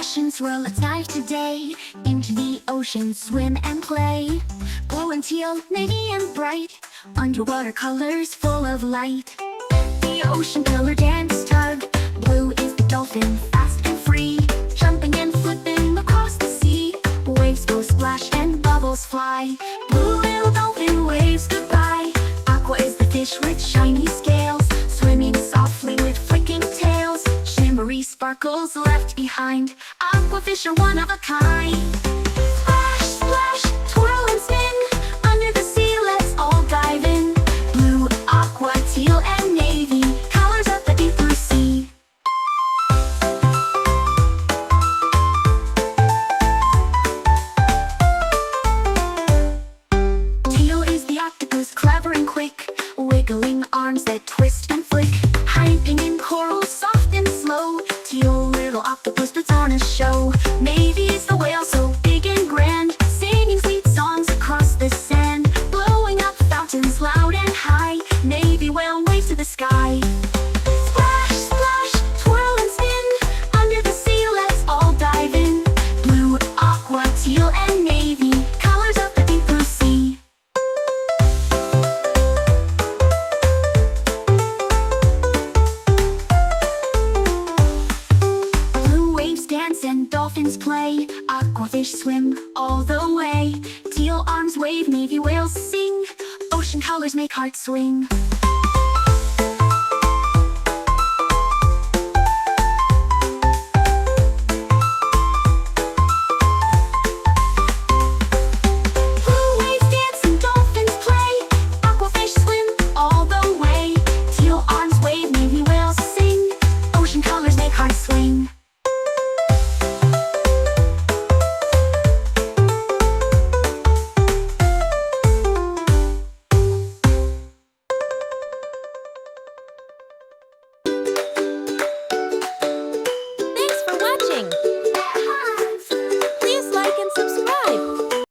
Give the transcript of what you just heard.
splash and swirl, let's dive today into the ocean, swim and play. Blue and teal, navy and bright, underwater colors full of light. The ocean pillar dance tug, blue is the dolphin, fast and free, jumping and flipping across the sea. Waves go splash and bubbles fly, blue little dolphin waves goodbye. Aqua is the fish with shiny scales, swimming softly with flicking tails. Shimmery sparkles left behind, aquafish are one of a kind. Splash, splash, twirl and spin, under the sea let's all dive in. Blue, aqua, teal and navy, colors of the deep blue sea. Teal is the octopus, clever and quick, wiggling arms that twist and flick. Hiding in coral, soft and slow, teal little octopus puts on a show. Navy is the whale, so big and grand, singing sweet songs across the sand. Blowing up fountains loud and high, navy whale waves to the sky. Splash, splash, twirl and spin, under the sea let's all dive in. Blue, aqua, teal and navy, colors of the deep blue sea. Blue waves dance and dolphins play, aquafish swim all the way. Teal arms wave, navy whales sing, ocean colors make hearts swing. Blue waves dance and dolphins play, aquafish swim all the way. Teal arms wave, navy whales sing, ocean colors make hearts swing. Thanks for watching!